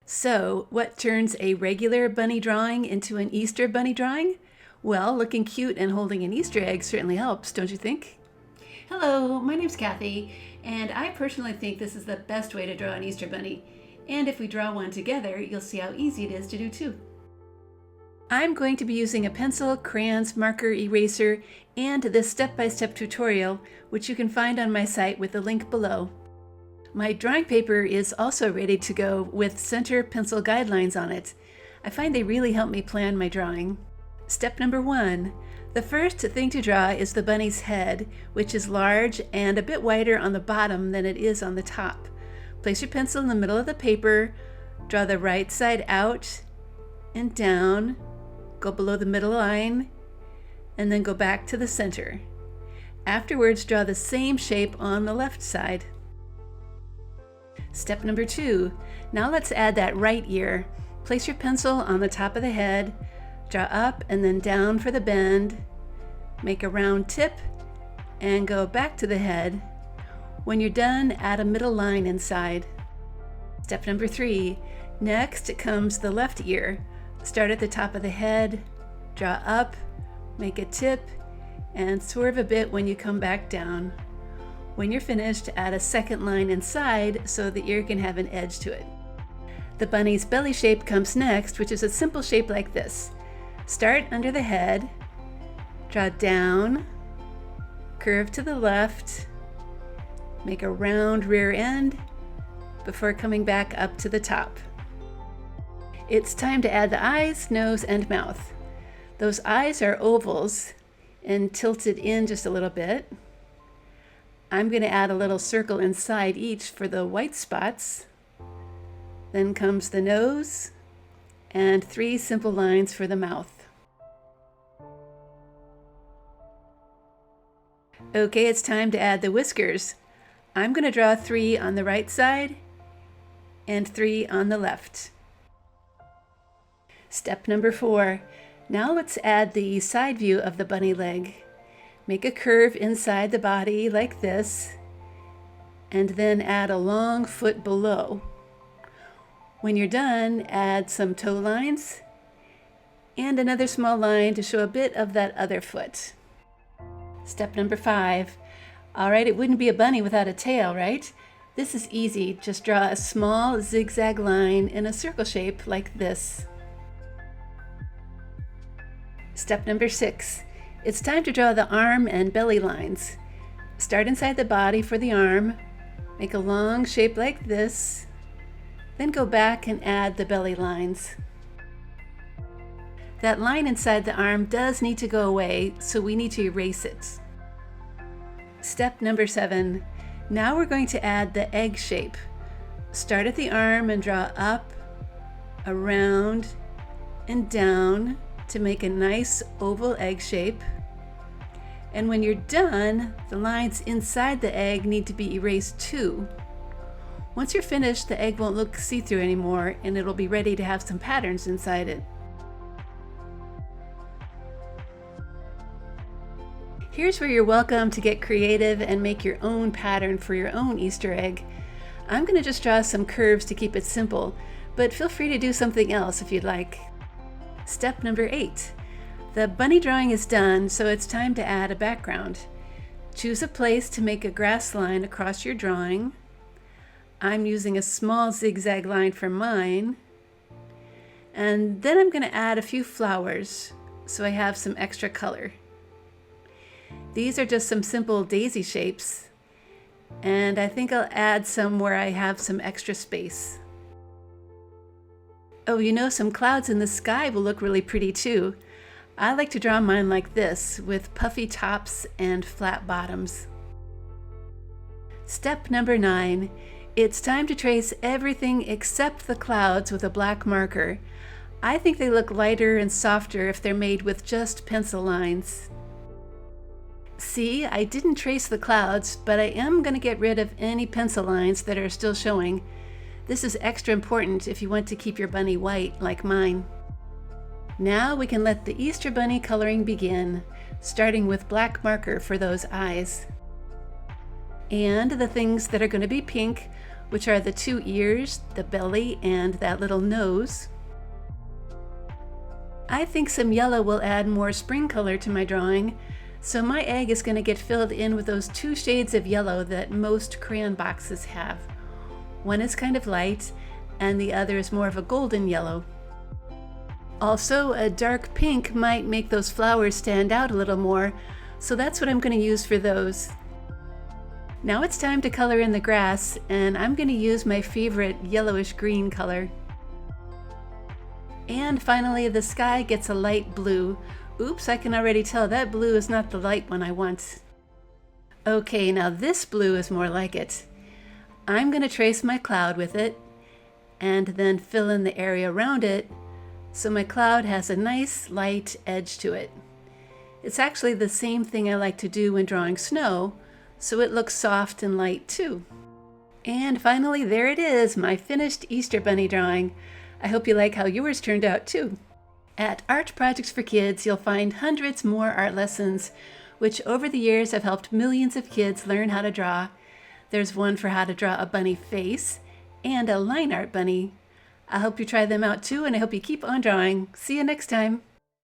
So, what turns a regular bunny drawing into an Easter bunny drawing? Well, looking cute and holding an Easter egg certainly helps, don't you think? Hello, my name's Kathy, and I personally think this is the best way to draw an Easter bunny. And if we draw one together, you'll see how easy it is to do too. I'm going to be using a pencil, crayons, marker, eraser, and this step-by-step tutorial, which you can find on my site with the link below. My drawing paper is also ready to go with center pencil guidelines on it. I find they really help me plan my drawing. Step number 1. The first thing to draw is the bunny's head, which is large and a bit wider on the bottom than it is on the top. Place your pencil in the middle of the paper, draw the right side out and down, go below the middle line, and then go back to the center. Afterwards, draw the same shape on the left side. Step number 2. Now let's add that right ear. Place your pencil on the top of the head, draw up and then down for the bend, make a round tip, and go back to the head. When you're done, add a middle line inside. Step number 3. Next comes the left ear. Start at the top of the head, draw up, make a tip, and swerve a bit when you come back down. When you're finished, add a second line inside so the ear can have an edge to it. The bunny's belly shape comes next, which is a simple shape like this. Start under the head, draw down, curve to the left, make a round rear end before coming back up to the top. It's time to add the eyes, nose, and mouth. Those eyes are ovals and tilted in just a little bit. I'm going to add a little circle inside each for the white spots. Then comes the nose and 3 simple lines for the mouth. Okay, it's time to add the whiskers. I'm going to draw 3 on the right side and 3 on the left. Step number 4. Now let's add the side view of the bunny leg. Make a curve inside the body like this, and then add a long foot below. When you're done, add some toe lines and another small line to show a bit of that other foot. Step number 5. All right, it wouldn't be a bunny without a tail, right? This is easy. Just draw a small zigzag line in a circle shape like this. Step number 6. It's time to draw the arm and belly lines. Start inside the body for the arm, make a long shape like this, then go back and add the belly lines. That line inside the arm does need to go away, so we need to erase it. Step number 7. Now we're going to add the egg shape. Start at the arm and draw up, around, and down to make a nice oval egg shape. And when you're done, the lines inside the egg need to be erased too. Once you're finished, the egg won't look see-through anymore, and it'll be ready to have some patterns inside it. Here's where you're welcome to get creative and make your own pattern for your own Easter egg. I'm going to just draw some curves to keep it simple, but feel free to do something else if you'd like. Step number 8. The bunny drawing is done, so it's time to add a background. Choose a place to make a grass line across your drawing. I'm using a small zigzag line for mine. And then I'm going to add a few flowers, so I have some extra color. These are just some simple daisy shapes, and I think I'll add some where I have some extra space. Oh, some clouds in the sky will look really pretty too. I like to draw mine like this, with puffy tops and flat bottoms. Step number 9. It's time to trace everything except the clouds with a black marker. I think they look lighter and softer if they're made with just pencil lines. See, I didn't trace the clouds, but I am going to get rid of any pencil lines that are still showing. This is extra important if you want to keep your bunny white like mine. Now we can let the Easter bunny coloring begin, starting with black marker for those eyes. And the things that are going to be pink which are the two ears, the belly, and that little nose. I think some yellow will add more spring color to my drawing, so my egg is going to get filled in with those two shades of yellow that most crayon boxes have. One is kind of light, and the other is more of a golden yellow. Also, a dark pink might make those flowers stand out a little more, so that's what I'm going to use for those. Now it's time to color in the grass, and I'm going to use my favorite yellowish green color. And finally, the sky gets a light blue. Oops, I can already tell that blue is not the light one I want. Okay, now this blue is more like it. I'm going to trace my cloud with it, and then fill in the area around it, so my cloud has a nice light edge to it. It's actually the same thing I like to do when drawing snow, so it looks soft and light too. And finally, there it is, my finished Easter Bunny drawing. I hope you like how yours turned out too. At Art Projects for Kids, you'll find hundreds more art lessons, which over the years have helped millions of kids learn how to draw. There's one for how to draw a bunny face and a line art bunny. I hope you try them out too, and I hope you keep on drawing. See you next time.